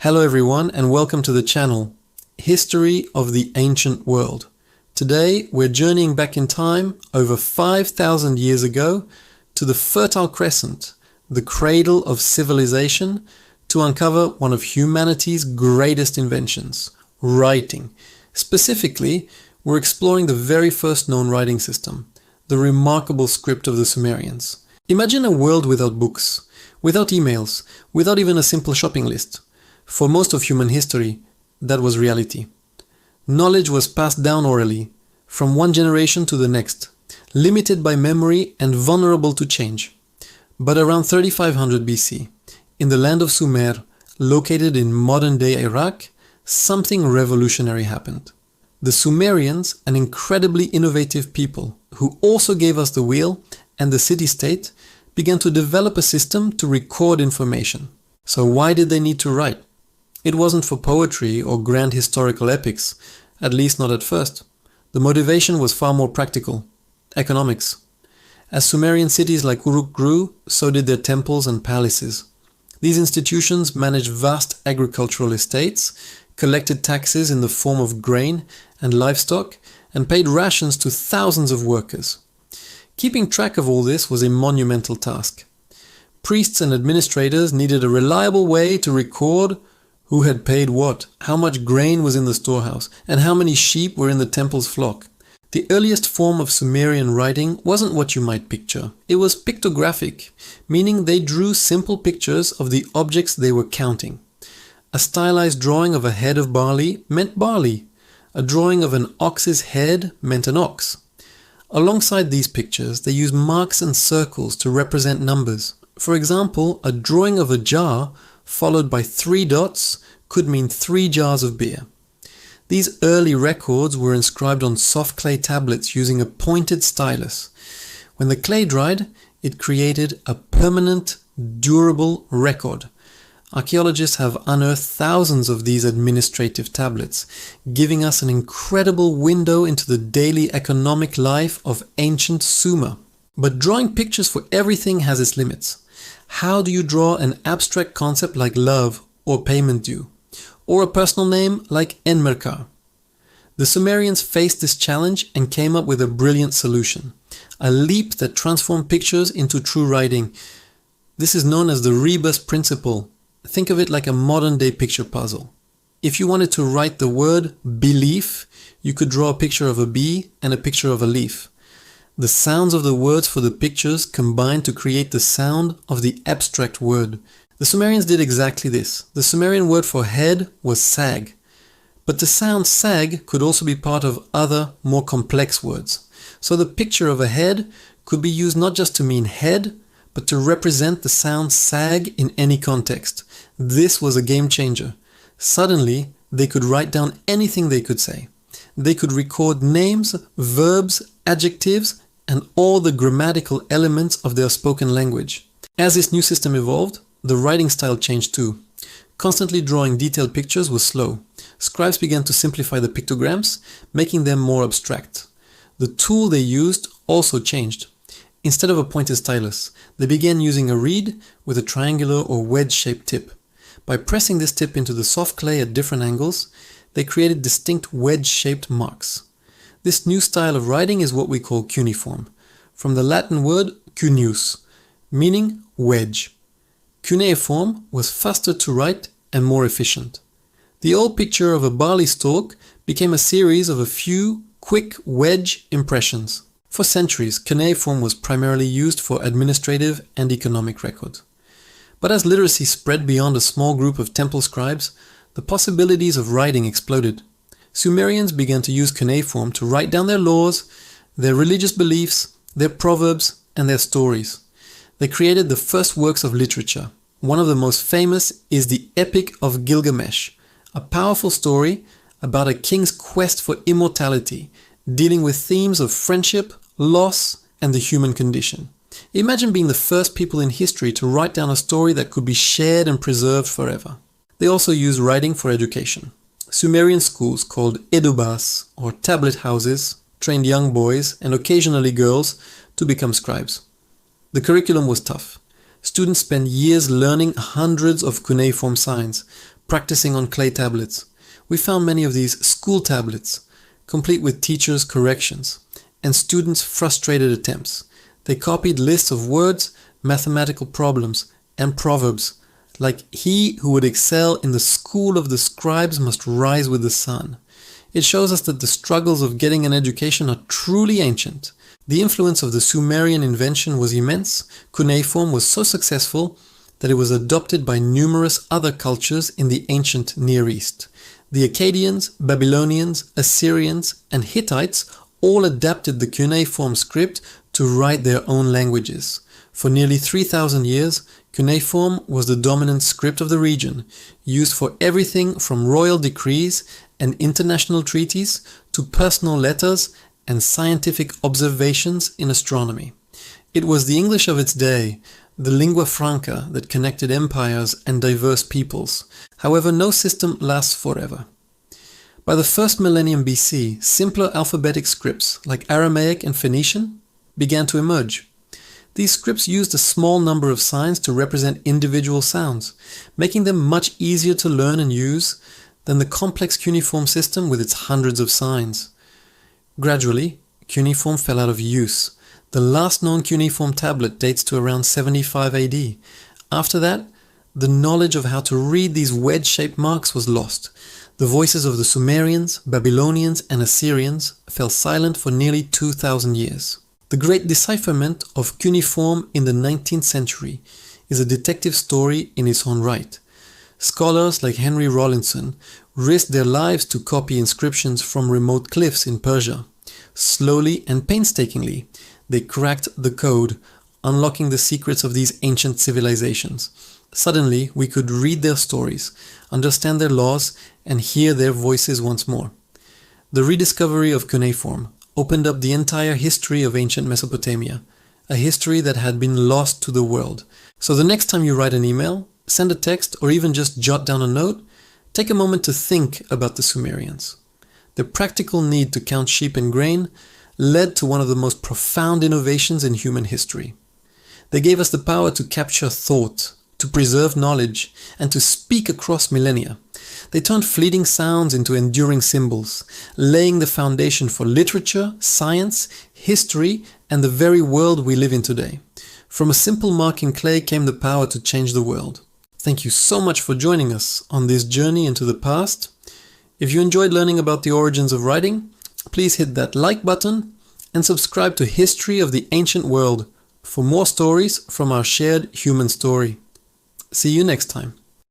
Hello everyone and welcome to the channel, History of the Ancient World. Today we're journeying back in time over 5,000 years ago to the Fertile Crescent, the cradle of civilization, to uncover one of humanity's greatest inventions, writing. Specifically, we're exploring the very first known writing system, the remarkable script of the Sumerians. Imagine a world without books, without emails, without even a simple shopping list. For most of human history, that was reality. Knowledge was passed down orally, from one generation to the next, limited by memory and vulnerable to change. But around 3500 BC, in the land of Sumer, located in modern-day Iraq, something revolutionary happened. The Sumerians, an incredibly innovative people who also gave us the wheel and the city-state, began to develop a system to record information. So why did they need to write? It wasn't for poetry or grand historical epics, at least not at first. The motivation was far more practical: economics. As Sumerian cities like Uruk grew, so did their temples and palaces. These institutions managed vast agricultural estates, collected taxes in the form of grain and livestock, and paid rations to thousands of workers. Keeping track of all this was a monumental task. Priests and administrators needed a reliable way to record who had paid what, how much grain was in the storehouse, and how many sheep were in the temple's flock. The earliest form of Sumerian writing wasn't what you might picture. It was pictographic, meaning they drew simple pictures of the objects they were counting. A stylized drawing of a head of barley meant barley. A drawing of an ox's head meant an ox. Alongside these pictures, they used marks and circles to represent numbers. For example, a drawing of a jar followed by 3 dots could mean 3 jars of beer. These early records were inscribed on soft clay tablets using a pointed stylus. When the clay dried, it created a permanent, durable record. Archaeologists have unearthed thousands of these administrative tablets, giving us an incredible window into the daily economic life of ancient Sumer. But drawing pictures for everything has its limits. How do you draw an abstract concept like love or payment due, or a personal name like Enmerkar? The Sumerians faced this challenge and came up with a brilliant solution, a leap that transformed pictures into true writing. This is known as the rebus principle. Think of it like a modern-day picture puzzle. If you wanted to write the word belief, you could draw a picture of a bee and a picture of a leaf. The sounds of the words for the pictures combined to create the sound of the abstract word. The Sumerians did exactly this. The Sumerian word for head was sag. But the sound sag could also be part of other, more complex words. So the picture of a head could be used not just to mean head, but to represent the sound sag in any context. This was a game changer. Suddenly, they could write down anything they could say. They could record names, verbs, adjectives, and all the grammatical elements of their spoken language. As this new system evolved, the writing style changed too. Constantly drawing detailed pictures was slow. Scribes began to simplify the pictograms, making them more abstract. The tool they used also changed. Instead of a pointed stylus, they began using a reed with a triangular or wedge-shaped tip. By pressing this tip into the soft clay at different angles, they created distinct wedge-shaped marks. This new style of writing is what we call cuneiform, from the Latin word cuneus, meaning wedge. Cuneiform was faster to write and more efficient. The old picture of a barley stalk became a series of a few quick wedge impressions. For centuries, cuneiform was primarily used for administrative and economic records. But as literacy spread beyond a small group of temple scribes, the possibilities of writing exploded. Sumerians began to use cuneiform to write down their laws, their religious beliefs, their proverbs, and their stories. They created the first works of literature. One of the most famous is the Epic of Gilgamesh, a powerful story about a king's quest for immortality, dealing with themes of friendship, loss, and the human condition. Imagine being the first people in history to write down a story that could be shared and preserved forever. They also used writing for education. Sumerian schools called edubas, or tablet houses, trained young boys and occasionally girls to become scribes. The curriculum was tough. Students spent years learning hundreds of cuneiform signs, practicing on clay tablets. We found many of these school tablets, complete with teachers' corrections, and students' frustrated attempts. They copied lists of words, mathematical problems, and proverbs, like "He who would excel in the school of the scribes must rise with the sun." It shows us that the struggles of getting an education are truly ancient. The influence of the Sumerian invention was immense. Cuneiform was so successful that it was adopted by numerous other cultures in the ancient Near East. The Akkadians, Babylonians, Assyrians, and Hittites all adapted the cuneiform script to write their own languages. For nearly 3,000 years, cuneiform was the dominant script of the region, used for everything from royal decrees and international treaties to personal letters and scientific observations in astronomy. It was the English of its day, the lingua franca that connected empires and diverse peoples. However, no system lasts forever. By the first millennium BC, simpler alphabetic scripts like Aramaic and Phoenician began to emerge. These scripts used a small number of signs to represent individual sounds, making them much easier to learn and use than the complex cuneiform system with its hundreds of signs. Gradually, cuneiform fell out of use. The last known cuneiform tablet dates to around 75 AD. After that, the knowledge of how to read these wedge-shaped marks was lost. The voices of the Sumerians, Babylonians, and Assyrians fell silent for nearly 2,000 years. The Great Decipherment of Cuneiform in the 19th century is a detective story in its own right. Scholars like Henry Rawlinson risked their lives to copy inscriptions from remote cliffs in Persia. Slowly and painstakingly, they cracked the code, unlocking the secrets of these ancient civilizations. Suddenly, we could read their stories, understand their laws, and hear their voices once more. The rediscovery of cuneiform opened up the entire history of ancient Mesopotamia, a history that had been lost to the world. So the next time you write an email, send a text, or even just jot down a note, take a moment to think about the Sumerians. Their practical need to count sheep and grain led to one of the most profound innovations in human history. They gave us the power to capture thought, to preserve knowledge, and to speak across millennia. They turned fleeting sounds into enduring symbols, laying the foundation for literature, science, history, and the very world we live in today. From a simple mark in clay came the power to change the world. Thank you so much for joining us on this journey into the past. If you enjoyed learning about the origins of writing, please hit that like button and subscribe to History of the Ancient World for more stories from our shared human story. See you next time.